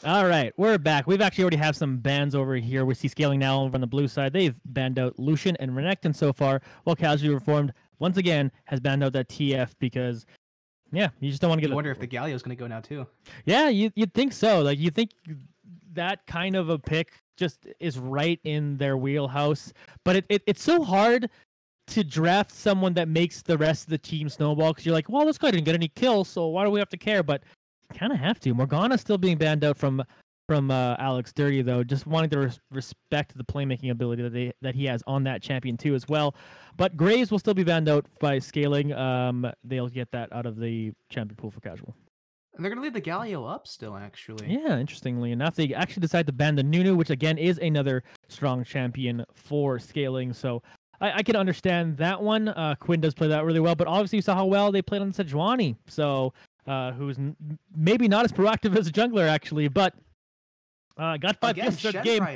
All right, we're back. We've actually already have some bans over here. We see Scaling now over on the blue side. They've banned out Lucian and Renekton so far, while Casually Reformed, once again, has banned out that TF because, yeah, you just don't want to get You wonder if the Galio is going to go now, too. Yeah, you'd think so. Like, you think that kind of a pick just is right in their wheelhouse. But it's so hard to draft someone that makes the rest of the team snowball because you're like, well, this guy didn't get any kills, so why do we have to care? But kind of have to. Morgana's still being banned out from Alex Dirty though, just wanting to respect the playmaking ability that he has on that champion too as well. But Graves will still be banned out by Scaling. They'll get that out of the champion pool for casual. And they're going to leave the Galio up still, actually. Yeah, interestingly enough, they actually decide to ban the Nunu, which again is another strong champion for Scaling. So I can understand that one. Quinn does play that really well, but obviously you saw how well they played on Sejuani. So who's maybe not as proactive as a jungler actually, but got 5 kills in that game.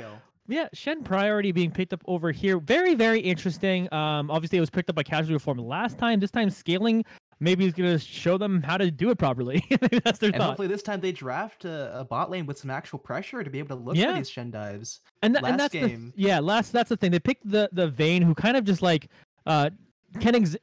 Yeah, Shen Priority being picked up over here. Very, very interesting. Obviously, it was picked up by Casual Reform last time. This time, Scaling maybe is going to show them how to do it properly. Maybe that's their thought. Hopefully this time they draft a bot lane with some actual pressure to be able to look for these Shen dives. And that's game. That's the thing. They picked the Vayne, who kind of just like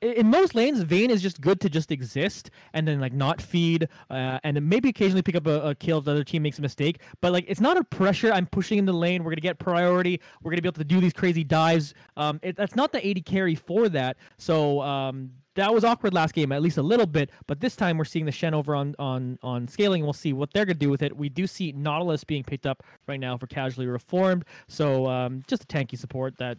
in most lanes, Vayne is just good to just exist and then like not feed and then maybe occasionally pick up a kill if the other team makes a mistake. But like it's not a pressure. I'm pushing in the lane. We're gonna get priority. We're gonna be able to do these crazy dives. That's not the 80 carry for that. So that was awkward last game, at least a little bit. But this time we're seeing the Shen over on Scaling. We'll see what they're gonna do with it. We do see Nautilus being picked up right now for Casually Reformed. So just a tanky support that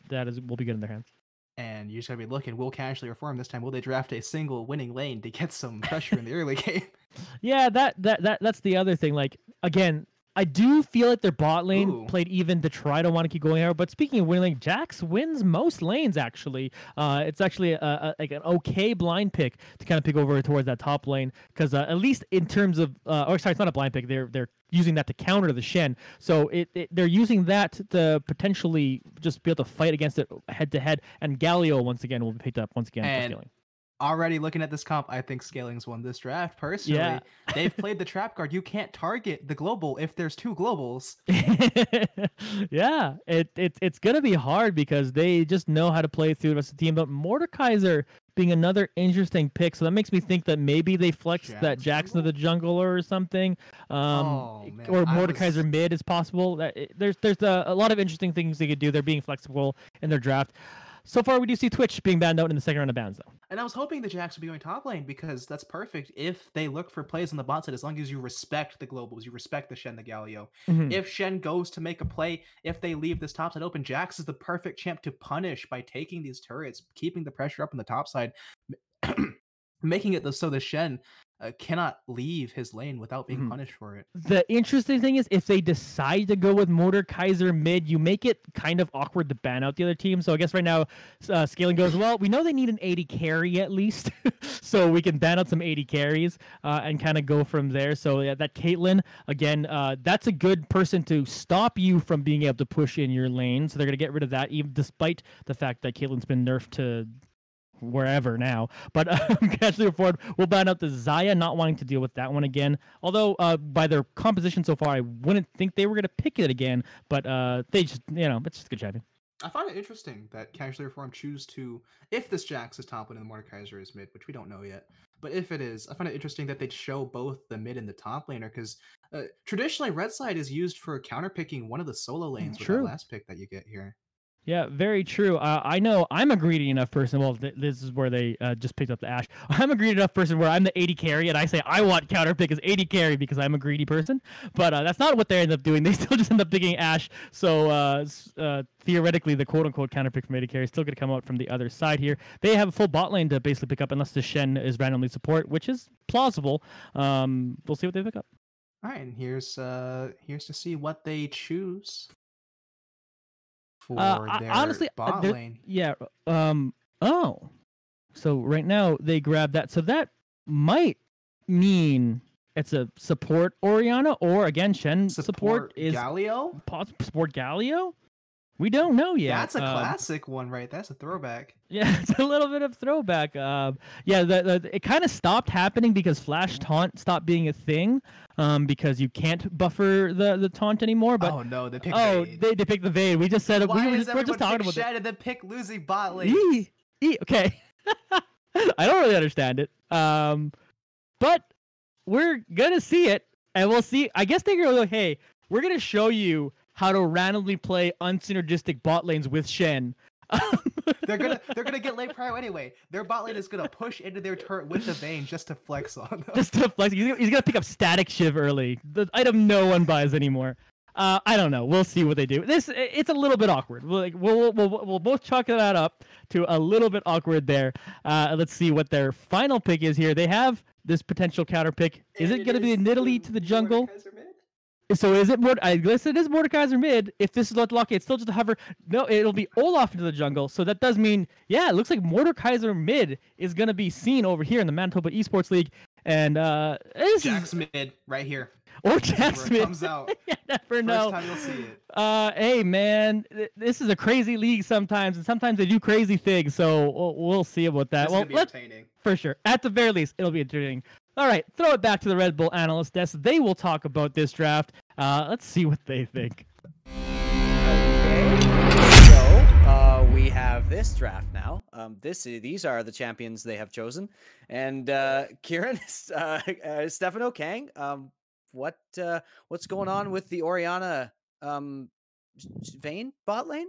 will be good in their hands. And you just gotta be looking, will Casually Reform this time? Will they draft a single winning lane to get some pressure in the early game? Yeah, that's the other thing. Like, again, I do feel like their bot lane played even to try to want to keep going here. But speaking of winning lane, Jax wins most lanes, actually. It's actually like an okay blind pick to kind of pick over towards that top lane. Because at least in terms of... sorry, it's not a blind pick. They're using that to counter the Shen. So they're using that to potentially just be able to fight against it head-to-head. And Galio, once again, will be picked up once again for Scaling. Already looking at this comp, I think Scaling's won this draft. Personally, they've played the trap card. You can't target the global if there's 2 globals. Yeah, it's gonna be hard because they just know how to play through the rest of the team. But Mordekaiser being another interesting pick, so that makes me think that maybe they flexed that Jackson to the jungler or something, or Mordekaiser mid is possible. There's a lot of interesting things they could do. They're being flexible in their draft. So far, we do see Twitch being banned out in the second round of bans, though. And I was hoping the Jax would be going top lane because that's perfect if they look for plays on the bot side, as long as you respect the globals, you respect the Shen, the Galio. If Shen goes to make a play, if they leave this top side open, Jax is the perfect champ to punish by taking these turrets, keeping the pressure up on the top side, making it so the Shen cannot leave his lane without being punished for it. The interesting thing is, if they decide to go with Mordekaiser mid, you make it kind of awkward to ban out the other team. So I guess right now, Scaling goes, well, we know they need an 80 carry at least, so we can ban out some 80 carries and kind of go from there. So yeah, that Caitlyn, again, that's a good person to stop you from being able to push in your lane. So they're going to get rid of that, even despite the fact that Caitlyn's been nerfed to wherever now. But Casually Reformed will ban out the Xayah, not wanting to deal with that one again. Although by their composition so far, I wouldn't think they were going to pick it again. But they just, it's just a good champion. I find it interesting that Casually Reformed choose to, if this Jax is top lane and the Mordekaiser is mid, which we don't know yet, but if it is, I find it interesting that they'd show both the mid and the top laner, because traditionally red side is used for counterpicking one of the solo lanes with that last pick that you get here. Yeah, very true. I know I'm a greedy enough person. Well, this is where they just picked up the Ashe. I'm a greedy enough person where I'm the 80 carry, and I say I want counterpick as 80 carry because I'm a greedy person. But that's not what they end up doing. They still just end up picking Ashe. So theoretically, the quote-unquote counterpick from 80 carry is still going to come out from the other side here. They have a full bot lane to basically pick up unless the Shen is randomly support, which is plausible. We'll see what they pick up. All right, and here's to see what they choose for their honestly, bot lane. Yeah. So right now they grab that. So that might mean it's a support Orianna, or again Shen support is Galio. Support Galio. We don't know yet. That's a classic one, right? That's a throwback. Yeah, it's a little bit of throwback. Yeah, it kind of stopped happening because Flash Taunt stopped being a thing, because you can't buffer the taunt anymore. But oh no, they picked Vayne. They picked the Vayne. We just said Why we're is just talking about Shed and then pick losing bot lane? Okay. I don't really understand it. But we're gonna see it, and we'll see. I guess they're gonna go, hey, we're gonna show you how to randomly play unsynergistic bot lanes with Shen. they're gonna get late prio anyway. Their bot lane is gonna push into their turret with the Vayne just to flex on them. Just to flex. He's gonna pick up Static Shiv early. The item no one buys anymore. I don't know. We'll see what they do. It's a little bit awkward. We'll both chalk that up to a little bit awkward there. Let's see what their final pick is here. They have this potential counter pick. Is it going to be Nidalee to the jungle? So is it I guess it is Mordekaiser mid. If this is lucky, it's still just a hover. No, it'll be Olaf into the jungle. So that does mean, yeah, it looks like Mordekaiser mid is going to be seen over here in the Manitoba Esports League. And Jack's mid right here. Or Jack's mid. Comes out. You never know. First time you'll see it. Hey man, this is a crazy league sometimes, and sometimes they do crazy things. So we'll see about that. This is gonna be entertaining. For sure. At the very least, it'll be entertaining. All right, throw it back to the Red Bull analyst desk. They will talk about this draft. Let's see what they think. Okay, so we have this draft now. These are the champions they have chosen, and Kieran, Stefano, Kang. What's going on with the Orianna Vayne bot lane?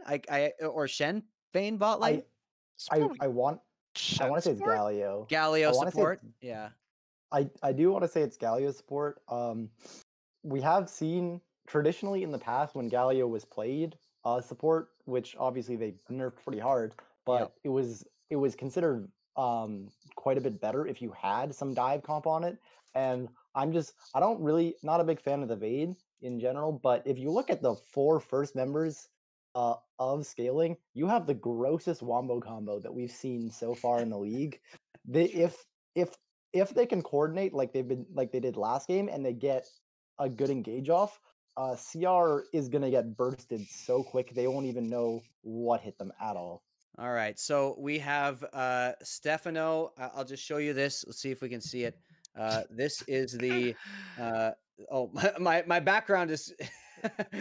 Or Shen Vayne bot lane? I want to say it's Galio. Galio support. Yeah. I do want to say it's Galio support. We have seen traditionally in the past when Galio was played support, which obviously they nerfed pretty hard, but it was considered quite a bit better if you had some dive comp on it. And not a big fan of the Vayne in general, but if you look at the 4 first members of scaling, you have the grossest wombo combo that we've seen so far in the league. If they can coordinate like they did last game and they get a good engage off, CR is gonna get bursted so quick they won't even know what hit them at all. All right, so we have Stefano. I'll just show you this. Let's see if we can see it. This is the my background is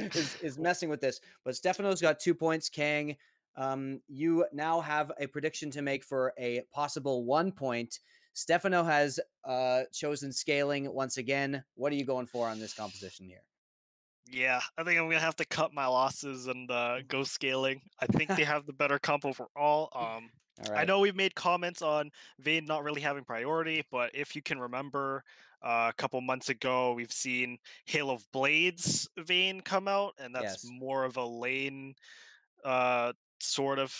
is messing with this, but Stefano's got 2 points. Kang, you now have a prediction to make for a possible 1 point. Stefano has chosen scaling once again. What are you going for on this composition here? Yeah, I think I'm gonna have to cut my losses and go scaling. I think they have the better comp overall. All right. I know we've made comments on Vayne not really having priority, but if you can remember, a couple months ago, we've seen Hail of Blades Vayne come out, and that's more of a lane sort of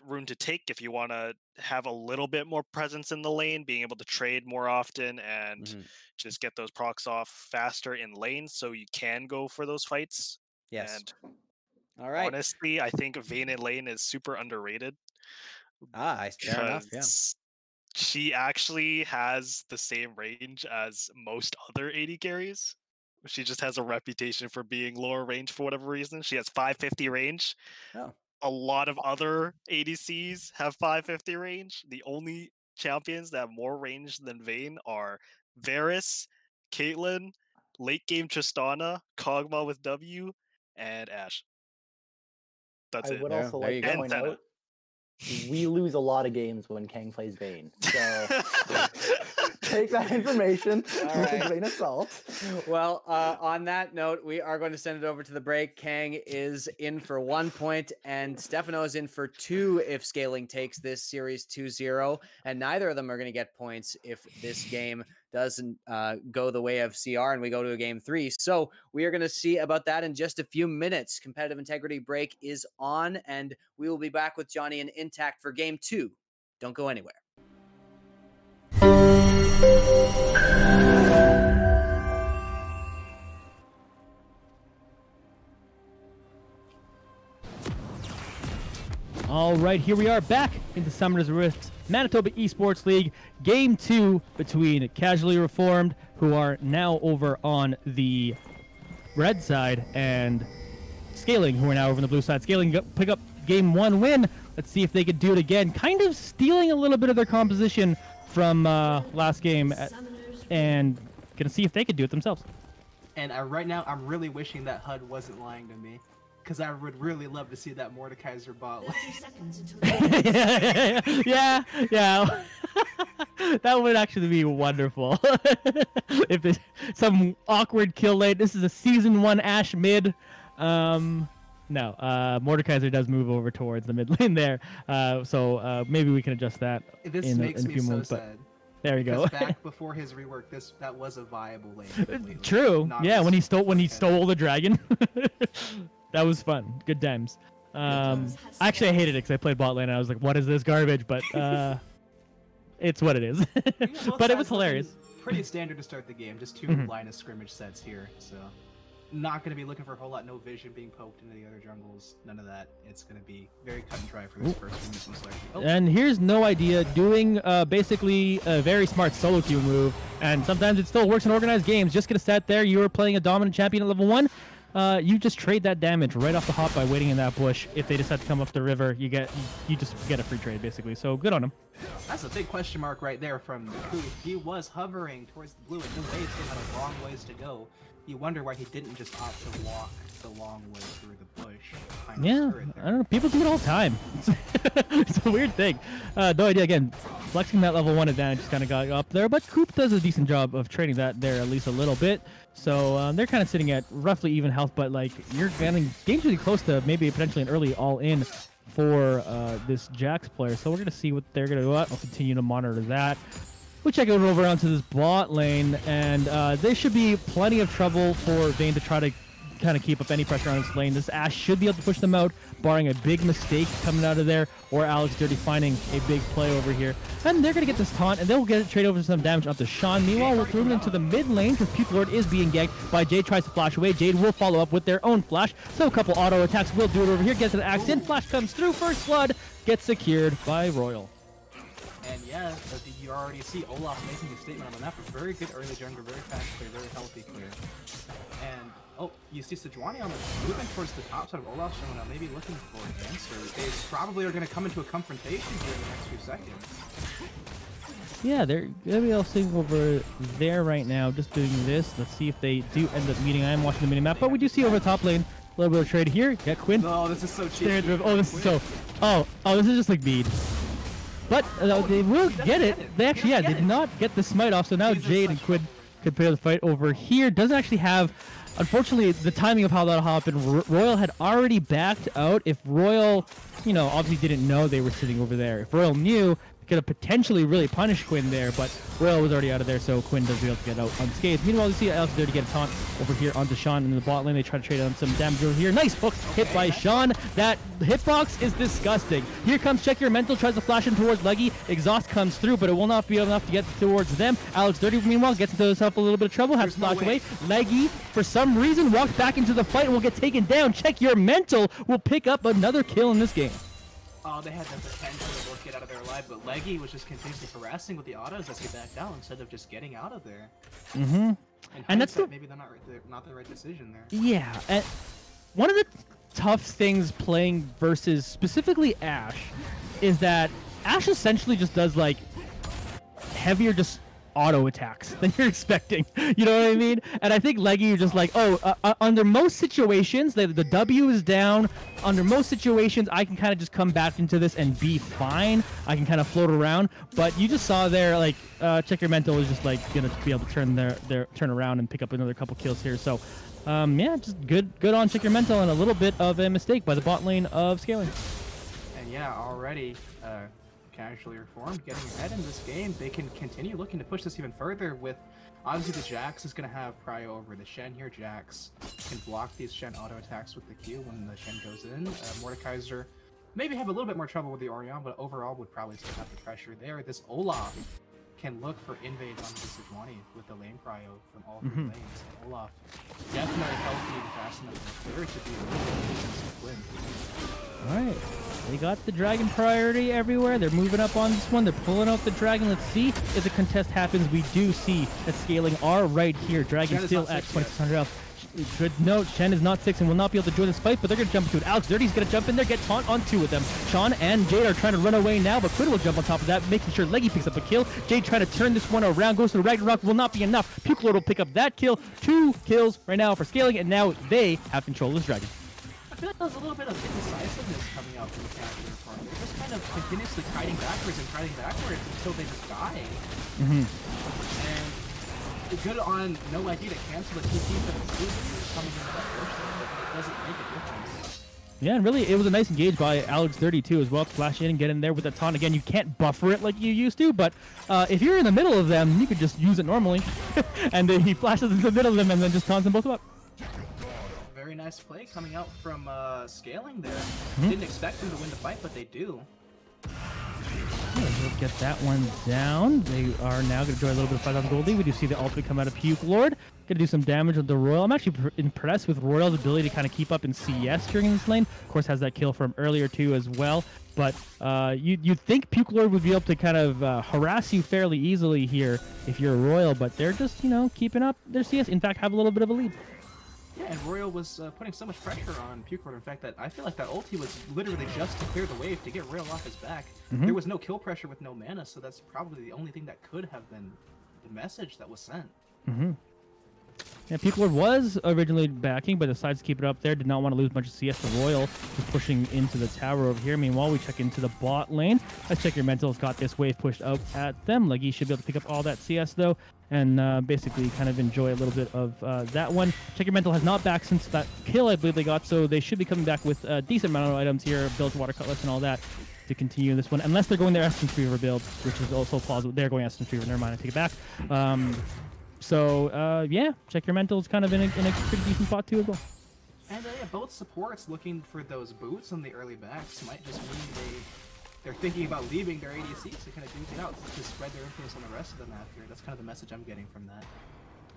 room to take if you want to have a little bit more presence in the lane, being able to trade more often and just get those procs off faster in lanes so you can go for those fights. Yes. And all right. Honestly, I think Vayne in lane is super underrated. Fair enough, yeah. She actually has the same range as most other AD carries. She just has a reputation for being lower range for whatever reason. She has 550 range. Oh. A lot of other ADCs have 550 range. The only champions that have more range than Vayne are Varus, Caitlyn, late game Tristana, Kog'Maw with W, and Ashe. That's it. I would also like to point out, we lose a lot of games when Kang plays Vayne. So take that information with a grain of salt. Well, on that note, we are going to send it over to the break. Kang is in for 1 point, and Stefano is in for 2 if scaling takes this series 2-0. And neither of them are going to get points if this game doesn't go the way of CR and we go to a game 3. So we are going to see about that in just a few minutes. Competitive integrity break is on, and we will be back with Johnny and Intact for game 2. Don't go anywhere. All right, here we are back into Summoner's Rift Manitoba Esports League, Game 2 between Casually Reformed, who are now over on the red side, and Scaling, who are now over on the blue side. Scaling pick up game 1 win. Let's see if they could do it again. Kind of stealing a little bit of their composition from last game, and gonna see if they could do it themselves. And right now, I'm really wishing that HUD wasn't lying to me, because I would really love to see that Mordekaiser bot. Yeah. That would actually be wonderful. If some awkward kill lane. This is a season 1 Ashe mid. No, Mordekaiser does move over towards the mid lane there. So maybe we can adjust that in a few moments. Sad. There you go. Back before his rework, that was a viable lane. True. Yeah, when he stole the dragon. That was fun. Good times. Actually, I hated it because I played bot lane and I was like, "What is this garbage?" But it's what it is. But it was hilarious. Pretty standard to start the game. Just 2 line of scrimmage sets here, so not going to be looking for a whole lot. No vision being poked into the other jungles. None of that. It's going to be very cut and dry for this first one. Oh. And here's No Idea doing basically a very smart solo queue move. And sometimes it still works in organized games. Just gonna sat there. You were playing a dominant champion at level 1. You just trade that damage right off the hop by waiting in that bush. If they decide to come up the river, you just get a free trade basically. So good on him. That's a big question mark right there from Ku. He was hovering towards the blue, and the waves still had a long ways to go. You wonder why he didn't just opt to walk the long way through the bush. Yeah, I don't know. People do it all the time. It's a weird thing. No Idea, again, flexing that level 1 advantage just kind of got up there, but Coop does a decent job of trading that there at least a little bit. So they're kind of sitting at roughly even health, but like you're getting dangerously close to maybe potentially an early all-in for this Jax player. So we're going to see what they're going to do. I'll continue to monitor that. We check it over onto this bot lane, and there should be plenty of trouble for Vayne to try to kind of keep up any pressure on this lane. This Ashe should be able to push them out, barring a big mistake coming out of there, or Alex Dirty finding a big play over here. And they're going to get this taunt, and they'll get trade over some damage up to Sean. Meanwhile, we're thrown into the mid lane, because Puke Lord is being ganked by Jade. Tries to flash away. Jade will follow up with their own flash, so a couple auto attacks will do it over here. Gets an axe in, flash comes through, first blood gets secured by Royal. And yeah, you already see Olaf making a statement on the map. A very good early jungle, very fast clear, very healthy clear. And oh, you see Sejuani on the moving towards the top side of Olaf showing up, maybe looking for an answer. They probably are going to come into a confrontation here in the next few seconds. Yeah, they're going to be all sitting over there right now, just doing this. Let's see if they do end up meeting. I am watching the mini map, but we do see over the top lane a little bit of trade here. Got Quinn. Oh, this is so cheap. Oh, this is so. Oh, this is just like Bede. But they will get it. They actually, yeah, did not get the smite off. So now Jade and Quinn could play the fight over here. Doesn't actually have, unfortunately, the timing of how that happened. Royal had already backed out. If Royal, obviously didn't know they were sitting over there. If Royal knew, could have potentially really punished Quinn there, but Royal was already out of there, so Quinn does be able to get out unscathed. Meanwhile, you see Alex there to get a taunt over here onto Sean in the bot lane. They try to trade on some damage over here. Nice hook hit by Sean. That hitbox is disgusting. Here comes Check Your Mental, tries to flash in towards Leggy. Exhaust comes through, but it will not be enough to get towards them. Alex Dirty, meanwhile, gets into himself a little bit of trouble, has to flash away. Leggy, for some reason, walks back into the fight and will get taken down. Check Your Mental will pick up another kill in this game. Oh, they had the potential to both get out of there alive, but Leggy was just continuously harassing with the autos as he backed down instead of just getting out of there. And that's maybe they're not the right decision there. Yeah, and one of the tough things playing versus specifically Ashe is that Ashe essentially just does like heavier just auto attacks than you're expecting. You know what I mean? And I think Leggy, you're just like, under most situations, the W is down. Under most situations, I can kind of just come back into this and be fine. I can kind of float around. But you just saw there, like, Check Your Mental is just like gonna be able to turn around and pick up another couple kills here. So, yeah, just good on Check Your Mental and a little bit of a mistake by the bot lane of Scaling. And yeah, already. Casually reformed, getting ahead in this game. They can continue looking to push this even further with, obviously the Jax is going to have prio over the Shen here. Jax can block these Shen auto attacks with the Q when the Shen goes in. Mordekaiser maybe have a little bit more trouble with the Orion, but overall would probably still have the pressure there. This Olaf can look for invade on the Sejuani with the lane prio from all three lanes. And Olaf definitely healthy and fast enough for third to be a really good defensive win. Alright, they got the dragon priority everywhere. They're moving up on this one. They're pulling out the dragon. Let's see if the contest happens. We do see that Scaling are right here. Dragon still at 2600 health. Good note. Shen is not 6 and will not be able to join this fight, but they're going to jump into it. Alex Dirty's going to jump in there, get taunt on 2 of them. Sean and Jade are trying to run away now, but Quinn will jump on top of that, making sure Leggy picks up a kill. Jade trying to turn this one around, goes to the Ragnarok, will not be enough. Puke Lord will pick up that kill. 2 kills right now for Scaling, and now they have control of this dragon. I feel like there's a little bit of indecisiveness coming out from the character part. They're just kind of continuously kiting backwards until they just die. And good on no idea to cancel the TP for the boost coming into that bush, but it doesn't make a difference. Yeah, and really, it was a nice engage by Alex 32 as well to flash in and get in there with the taunt. Again, you can't buffer it like you used to, but if you're in the middle of them, you could just use it normally. And then he flashes into the middle of them and then just taunts them both up. Very nice play coming out from Scaling there. Didn't expect them to win the fight, but they do. We'll get that one down. They are now going to enjoy a little bit of 5,000 gold lead. We do see the ultimate come out of Puke Lord. Going to do some damage with the Royal. I'm actually impressed with Royal's ability to kind of keep up in CS during this lane. Of course, has that kill from earlier too as well. But you'd think Puke Lord would be able to kind of harass you fairly easily here if you're a Royal, but they're just, you know, keeping up their CS. In fact, have a little bit of a lead. Yeah, and Royal was putting so much pressure on Puke Lord, in fact, that I feel like that ulti was literally just to clear the wave to get Royal off his back. There was no kill pressure with no mana, so that's probably the only thing that could have been the message that was sent. Yeah, Puke Lord was originally backing, but decides to keep it up there. Did not want to lose a bunch of CS to Royal. Just pushing into the tower over here. Meanwhile, we check into the bot lane. Let's check your mentals. Got this wave pushed out at them. Leggy should be able to pick up all that CS, though, and basically kind of enjoy a little bit of that one. Check your mental has not back since that kill, I believe they got, so they should be coming back with a decent amount of items here, built water cutlass and all that, to continue this one, unless they're going their Essence Fever build, which is also plausible. They're going Essence Fever. Never mind, I take it back. So yeah, check your mentals kind of in a pretty decent spot too as well. And yeah, both supports looking for those boots on the early backs might just mean they're thinking about leaving their ADCs to kind of duke it out to spread their influence on the rest of the map here. That's kind of the message I'm getting from that.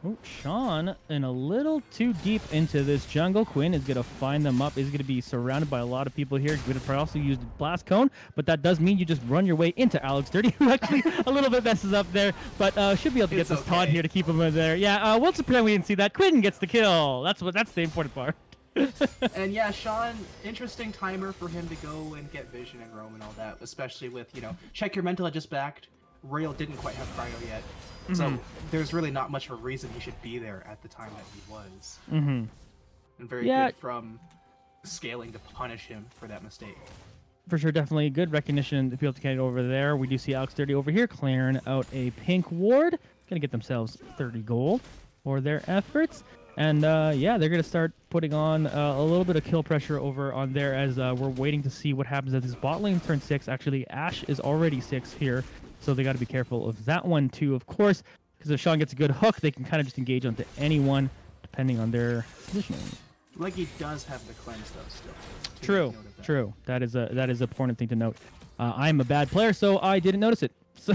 Oh, Sean in a little too deep into this jungle. Quinn is going to find them up. Is going to be surrounded by a lot of people here. Going to also use Blast Cone, but that does mean you just run your way into Alex Dirty, who actually a little bit messes up there, but should be able to get this taunt here to keep him in there. Yeah, we'll just pretend we didn't see that. Quinn gets the kill. That's the important part. And yeah, Sean, interesting timer for him to go and get vision and roam and all that, especially with, you know, check your mental had just backed. Royal didn't quite have cryo yet. So there's really not much of a reason he should be there at the time that he was. And very good from Scaling to punish him for that mistake. For sure, definitely good recognition to be able to get it over there. We do see Alex 30 over here clearing out a pink ward. Gonna get themselves 30 gold for their efforts. And yeah, they're gonna start putting on a little bit of kill pressure over on there as we're waiting to see what happens as this bot lane turns 6. Actually, Ashe is already 6 here. So they got to be careful of that one too, of course, because if Sean gets a good hook, they can kind of just engage onto anyone, depending on their positioning. Leggy does have the cleanse though, still. True. That is an important thing to note. I'm a bad player, so I didn't notice it. So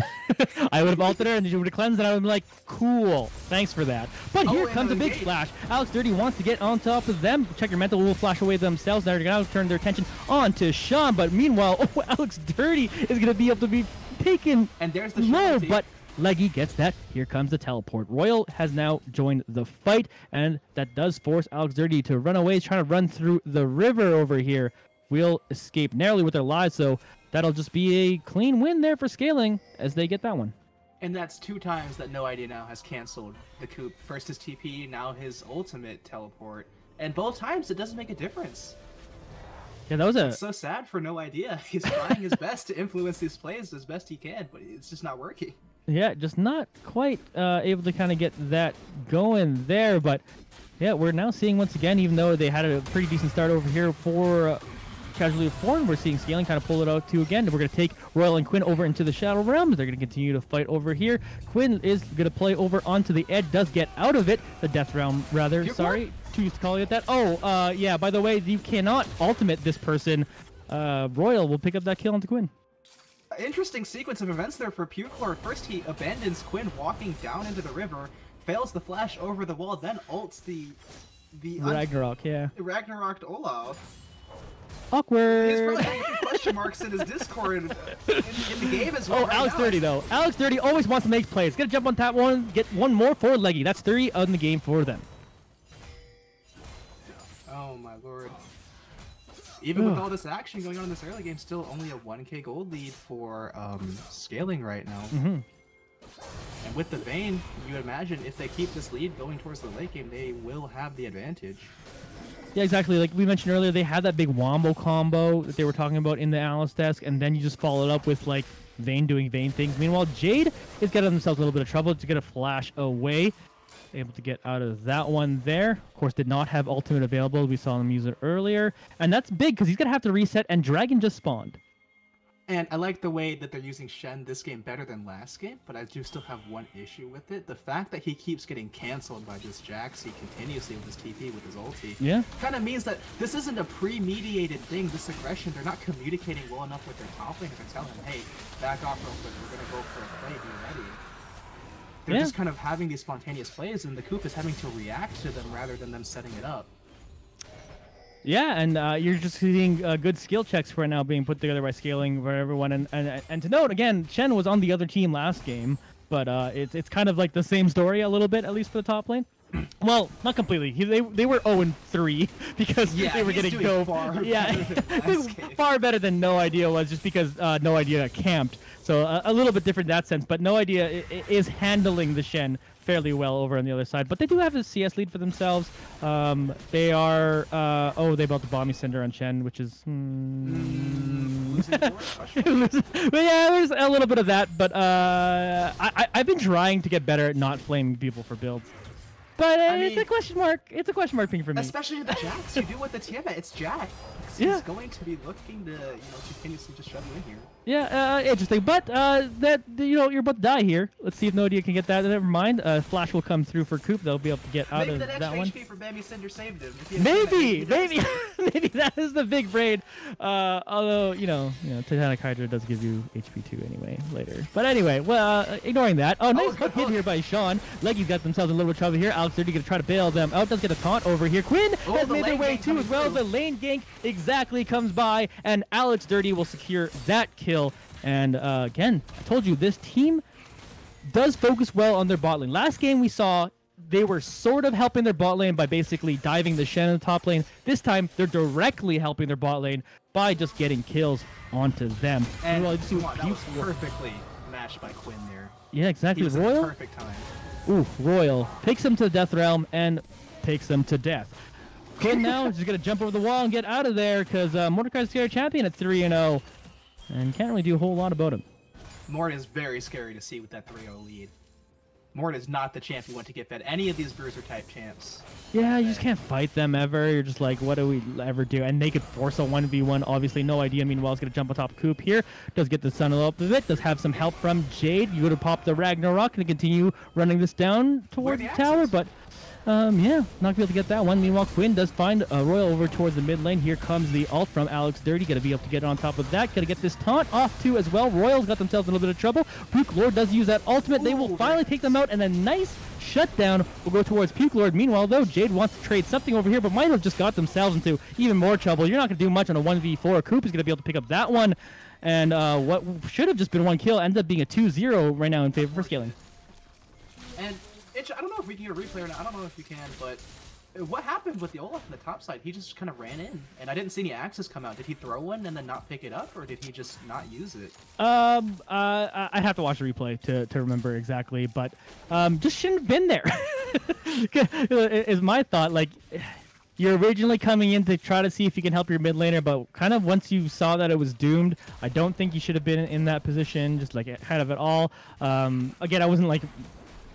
I would have ulted her and she would have cleansed, and I would have been like, cool, thanks for that. But here comes a big splash. Alex Dirty wants to get on top of them. Check your mental will flash away themselves. They're going to turn their attention on to Sean, but meanwhile, Alex Dirty is going to be able to be taken and there's the low, but Leggy gets that. Here comes the teleport. Royal has now joined the fight, and that does force Alex Dirty to run away. He's trying to run through the river over here. Will escape narrowly with their lives, so that'll just be a clean win there for Scaling as they get that one. And that's 2 times that No Idea now has canceled the coup. First his TP, now his ultimate teleport. And both times it doesn't make a difference. Yeah, that was It's so sad for No Idea. He's trying his best to influence these plays as best he can, but it's just not working. Yeah, just not quite able to kind of get that going there. But yeah, we're now seeing once again, even though they had a pretty decent start over here for Casualty of Foreign, we're seeing Scaling kind of pull it out too again. We're going to take Royal and Quinn over into the Shadow Realms. They're going to continue to fight over here. Quinn is going to play over onto the edge, does get out of it. The Death Realm, rather. Sorry. Used to call it that. Oh, yeah, by the way, you cannot ultimate this person. Royal will pick up that kill onto Quinn. Interesting sequence of events there for Puke Lord. First he abandons Quinn walking down into the river, fails the flash over the wall, then ults the Ragnarok, yeah. Ragnarok Olaf. Awkward. He's probably making question marks in his Discord in the game as well. Oh, right Alex now. 30 though. Alex 30 always wants to make plays. Gonna jump on that one, get one more for Leggy. That's 30 on the game for them. Oh my lord. Even with all this action going on in this early game, still only a 1k gold lead for Scaling right now. And with the Vayne, you would imagine if they keep this lead going towards the late game, they will have the advantage. Yeah, exactly. Like we mentioned earlier, they had that big wombo combo that they were talking about in the analyst desk, and then you just followed up with like Vayne doing Vayne things. Meanwhile, Jade is getting themselves a little bit of trouble to get a flash away. Able to get out of that one there. Of course, did not have ultimate available. We saw him use it earlier. And that's big because he's going to have to reset, and Dragon just spawned. And I like the way that they're using Shen this game better than last game, but I do still have one issue with it. The fact that he keeps getting canceled by this Jaxi continuously with his TP, with his ulti, kind of means that this isn't a pre-mediated thing, this aggression. They're not communicating well enough with their top lane. They're telling him, hey, back off real quick, we're going to go for a play, be ready. They're just kind of having these spontaneous plays, and the Coop is having to react to them rather than them setting it up. Yeah, and you're just seeing good skill checks for now being put together by Scaling for everyone. And to note, again, Shen was on the other team last game, but it's kind of like the same story a little bit, at least for the top lane. Well, not completely. They were 0-3 because they were getting go far. Far better than No Idea was, just because No Idea camped. So a little bit different in that sense. But No Idea is handling the Shen fairly well over on the other side. But they do have a CS lead for themselves. They are they built the Bomby Cinder on Shen, which is but yeah, there's a little bit of that. But I've been trying to get better at not flaming people for builds. But it's a question mark. It's a question mark thing for me. Especially with the Jax. You do with the Tiamat. It's Jax. He's going to be looking to, continuously just shove you in here. Yeah, interesting. But you're about to die here. Let's see if No Idea can get that. Never mind. Flash will come through for Coop. They'll be able to get out of that one. Maybe that HP for Bambi Cinder saved him. Maybe that is the big braid. Although Titanic Hydra does give you HP 2 anyway later. But anyway, well, ignoring that. Oh, nice hook hit here by Sean. Leggy's got themselves a little bit of trouble here. Alex 30 gonna try to bail them out. Does get a taunt over here. Quinn has made their way too as well. The lane gank exactly comes by, and Alex Dirty will secure that kill. And again, I told you this team does focus well on their bot lane. Last game we saw they were sort of helping their bot lane by basically diving the Shen in the top lane. This time they're directly helping their bot lane by just getting kills onto them. And that was perfectly matched by Quinn there. Yeah, exactly. He was Royal, at the perfect time. Ooh, Royal takes him to the Death Realm and takes them to death. Quinn now is just gonna jump over the wall and get out of there because Mordekaiser's Scary champion at 3-0. And can't really do a whole lot about him. Mort is very scary to see with that 3-0 lead. Mort is not the champ you want to get fed any of these bruiser-type champs. Yeah, you just can't fight them ever. You're just like, what do we ever do? And they could force a 1v1. Obviously, No Idea. Meanwhile, is going to jump on top of Coop here. Does get the sun up a bit. Does have some help from Jade. You go to pop the Ragnarok and continue running this down towards the tower. But not going to be able to get that one. Meanwhile, Quinn does find a Royal over towards the mid lane. Here comes the ult from Alex Dirty. Got to be able to get on top of that. Got to get this taunt off too as well. Royals got themselves in a little bit of trouble. Puke Lord does use that ultimate. They will finally take them out, and a nice shutdown will go towards Puke Lord. Meanwhile, though, Jade wants to trade something over here, but might have just got themselves into even more trouble. You're not going to do much on a 1v4. Coop is going to be able to pick up that one, and what should have just been one kill ends up being a 2-0 right now in favor for Scaling. And I don't know if we can get a replay or not. I don't know if you can, but what happened with the Olaf on the top side? He just kind of ran in, and I didn't see any axes come out. Did he throw one and then not pick it up, or did he just not use it? I'd have to watch the replay to remember exactly, but just shouldn't have been there. Is my thought. Like, you're originally coming in to try to see if you can help your mid laner, but kind of once you saw that it was doomed, I don't think you should have been in that position, just like ahead of it all. Again, I wasn't like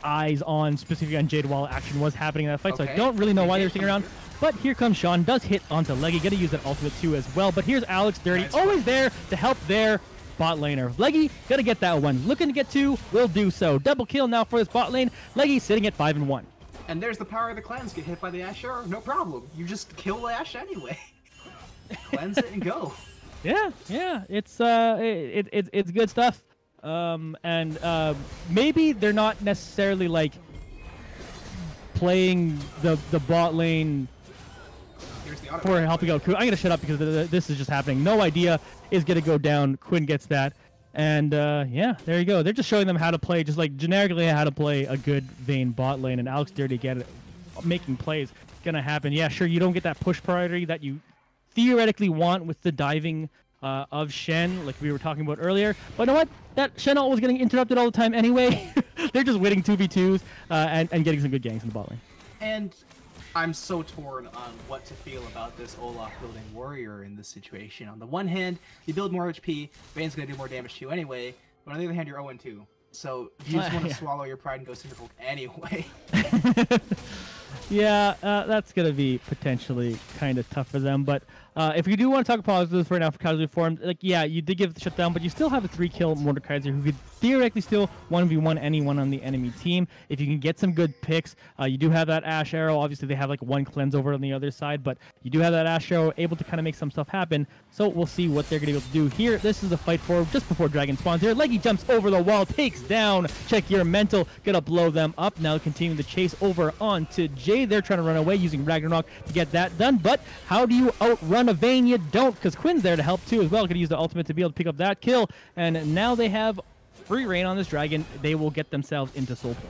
eyes on specifically on Jade while action was happening in that fight, so I don't really know why they were sticking around. But here comes Sean, does hit onto Leggy, gonna use that ultimate too as well. But here's Alex Dirty, always there to help their bot laner. Leggy gonna get that one, looking to get two, will do so. Double kill now for this bot lane. Leggy sitting at 5-1. And there's the power of the cleanse. Get hit by the Ashe, sure, no problem. You just kill the Ashe anyway. Cleanse it and go. Yeah, it's good stuff. Maybe they're not necessarily like playing the bot lane for helping out Quinn. I'm gonna shut up because this is just happening. No Idea is gonna go down. Quinn gets that, and yeah, there you go. They're just showing them how to play, just like generically how to play a good Vayne bot lane, and Alex Dirty making plays gonna happen. Yeah, sure, you don't get that push priority that you theoretically want with the diving of Shen, like we were talking about earlier. But you know what? That Shen ult was getting interrupted all the time anyway. They're just winning 2v2s and getting some good ganks in the bot lane. And I'm so torn on what to feel about this Olaf building warrior in this situation. On the one hand, you build more HP, Vayne's going to do more damage to you anyway, but on the other hand, you're 0-2. So you just want to swallow your pride and go single anyway. Yeah, that's going to be potentially kind of tough for them. But if you do want to talk positives right now for Casually Formed, like, yeah, you did give the shutdown, but you still have a 3-kill Mordekaiser who could theoretically still 1v1 anyone on the enemy team. If you can get some good picks, you do have that Ash Arrow. Obviously, they have like one cleanse over on the other side, but you do have that Ash Arrow able to kind of make some stuff happen. So we'll see what they're going to be able to do here. This is a fight for just before Dragon spawns here. Leggy jumps over the wall, takes down Check Your Mental, gonna blow them up. Now continuing the chase over onto Jay. They're trying to run away using Ragnarok to get that done, but how do you outrun a Vayne? You don't, because Quinn's there to help too as well. Gonna use the ultimate to be able to pick up that kill, and now they have free reign on this dragon. They will get themselves into Soul Pool.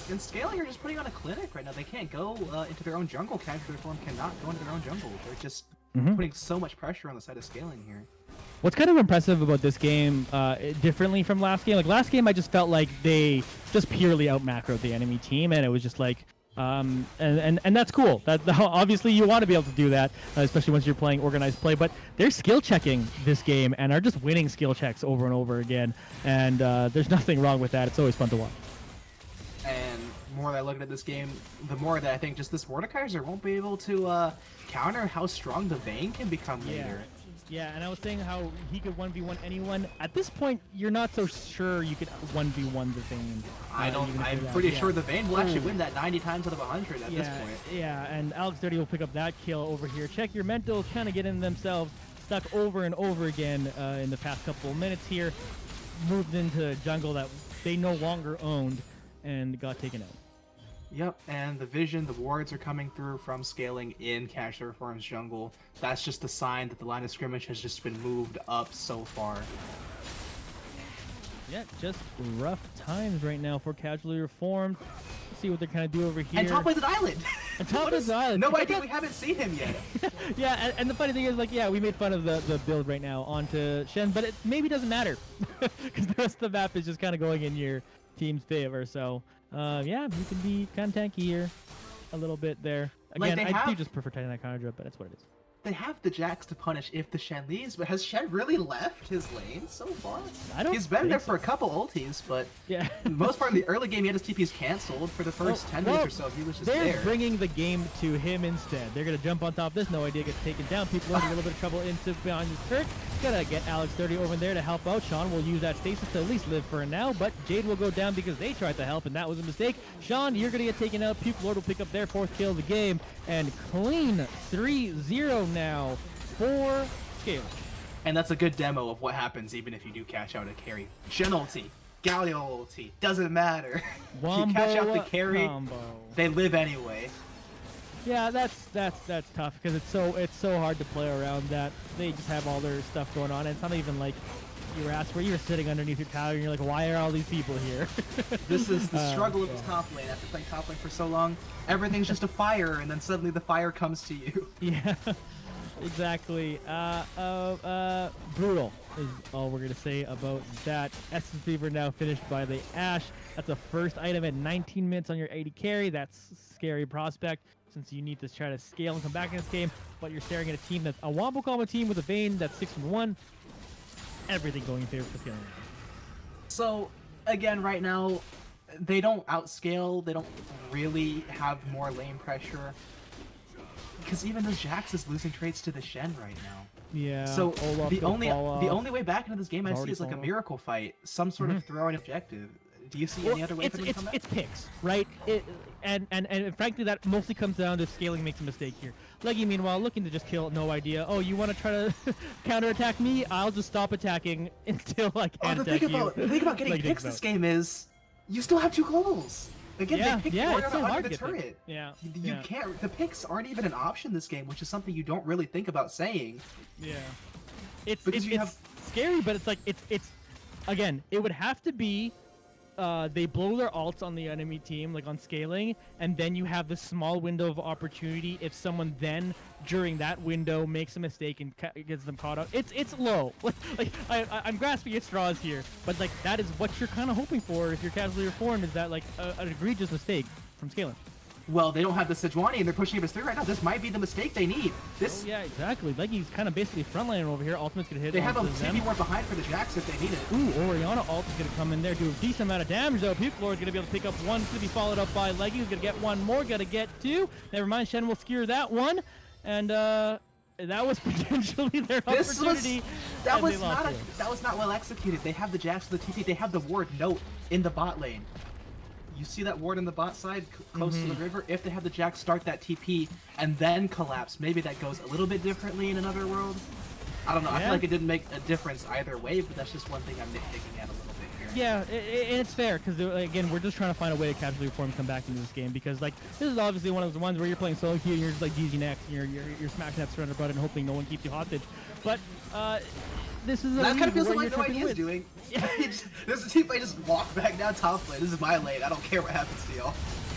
And Scaling are just putting on a clinic right now. They can't go into their own jungle. Casually Formed cannot go into their own jungle. They're just putting so much pressure on the side of Scaling here. What's kind of impressive about this game, differently from last game, like last game I just felt like they just purely out macroed the enemy team, and it was just like, and that's cool. That obviously you want to be able to do that, especially once you're playing organized play. But they're skill checking this game and are just winning skill checks over and over again. And there's nothing wrong with that. It's always fun to watch. And the more that I look at this game, the more that I think just this Mordekaiser won't be able to counter how strong the Vayne can become later. Yeah, and I was saying how he could 1v1 anyone. At this point, you're not so sure you could 1v1 the Vayne. I'm pretty sure the Vayne will actually win that 90 times out of 100 at this point. Yeah, and Alex Dirty will pick up that kill over here. Check Your Mentals kind of getting themselves stuck over and over again in the past couple of minutes here. Moved into a jungle that they no longer owned and got taken out. Yep, and the vision, the wards are coming through from Scaling in Casually Formed's jungle. That's just a sign that the line of scrimmage has just been moved up so far. Yeah, just rough times right now for Casually Reformed. Let's see what they're kind of do over here. And top lane's an island! And top lane's an island. No idea, we haven't seen him yet. Yeah, and the funny thing is, like, yeah, we made fun of the build right now onto Shen, but it maybe doesn't matter. Because the rest of the map is just kind of going in your team's favor, so... yeah, you can be kind of tanky here a little bit there. Again, I do just prefer taking that counter drip, but that's what it is. They have the Jax to punish if the Shen leaves, but has Shen really left his lane so far? He's been there for a couple ultis, but yeah, most part of the early game he had his TPs canceled for the first 10 minutes or so. He was just they're bringing the game to him instead. They're gonna jump on top of this. No idea gets taken down. People are in a little bit of trouble into behind his turret. Gotta get Alex 30 over there to help out. Sean will use that stasis to at least live for now, but Jade will go down because they tried to help, and that was a mistake. Sean, you're gonna get taken out. Puke Lord will pick up their 4th kill of the game, and clean 3-0 now for Scaling. And that's a good demo of what happens even if you do catch out a carry. Shen ulti, Galio ulti, doesn't matter. If you catch out the carry, they live anyway. Yeah, that's tough because it's so hard to play around that. They just have all their stuff going on, and it's not even like you were asked where you were sitting underneath your tower and you're like, why are all these people here? This is the struggle of the top lane. After playing top lane for so long, everything's just a fire, and then suddenly the fire comes to you. Yeah, exactly. Brutal is all we're gonna say about that. Essence Fever now finished by the Ashe. That's a first item at 19 minutes on your 80 carry. That's a scary prospect, since you need to try to scale and come back in this game, but you're staring at a team that's a Wombo combo team with a Vayne that's 6-1. Everything going in favor for Scaling. So, again, right now, they don't outscale, they don't really have more lane pressure, because even the Jax is losing trades to the Shen right now. Yeah. So the only way back into this game I see is like a miracle fight, some sort of throwing objective. Do you see any other way for them to come back? It's picks, right? And frankly, that mostly comes down to Scaling makes a mistake here. Leggy, meanwhile, looking to just kill, no idea. Oh, you want to try to counterattack me? I'll just stop attacking until I can't attack you. The thing about getting picks this game is you still have 2 globals. Again, they pick it's so hard under the turret. Yeah. You can't. The picks aren't even an option this game, which is something you don't really think about saying. Yeah. It's scary, but it's like it's again, it would have to be they blow their ults on the enemy team, like on scaling, and then you have this small window of opportunity if someone then during that window makes a mistake and gets them caught up. It's low. Like I'm grasping at straws here, but like that is what you're kind of hoping for if you're casually reformed, is that like an egregious mistake from scaling. Well, they don't have the Sejuani, and they're pushing him as 3 right now. This might be the mistake they need. This. Oh, yeah, exactly. Leggie's kind of basically frontlining over here. Ultimate's gonna hit. They have a TV war behind for the Jax if they need it. Ooh, Orianna ult is gonna come in there, do a decent amount of damage though. Puke Lord is gonna be able to pick up one. It's gonna be followed up by Leggy, who's gonna get one more. Gotta get 2. Never mind, Shen will skewer that one, and that was potentially their opportunity. That was not well executed. They have the Jax to the TP. They have the ward note in the bot lane. You see that ward on the bot side, close to the river? If they have the Jax start that TP and then collapse, maybe that goes a little bit differently in another world. I don't know. Yeah. I feel like it didn't make a difference either way, but that's just one thing I'm nitpicking at a little bit here. Yeah, it's fair, because again, we're just trying to find a way to casually reform come back into this game, because like this is obviously one of those ones where you're playing solo queue and you're just like DZ next, and you're smashing that surrender button hoping no one keeps you hostage. But this is that kind of feels like No Idea is doing. This team might just walk back down top lane. This is my lane. I don't care what happens to y'all.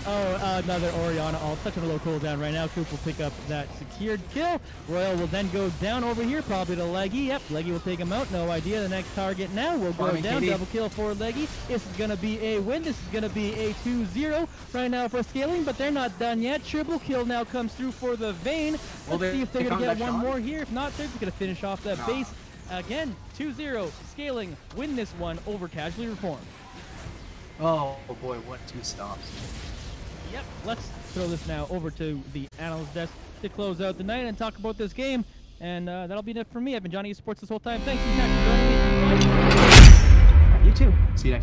Oh, another Orianna ult. Such a low cooldown right now. Coop will pick up that secured kill. Royal will then go down over here, probably to Leggy. Yep, Leggy will take him out. No idea. The next target now will go down. KD. Double kill for Leggy. This is going to be a win. This is going to be a 2-0 right now for scaling, but they're not done yet. Triple kill now comes through for the Vayne. Let's see if they're going to get one more here. If not, they're just going to finish off that base. Again, 2-0. Scaling win this one over Casually Reformed. Oh boy, what 2 stops. Yep, let's throw this now over to the analyst desk to close out the night and talk about this game. And that'll be it for me. I've been Johnny Esports this whole time. Thanks, you for joining me. You too. See you next time.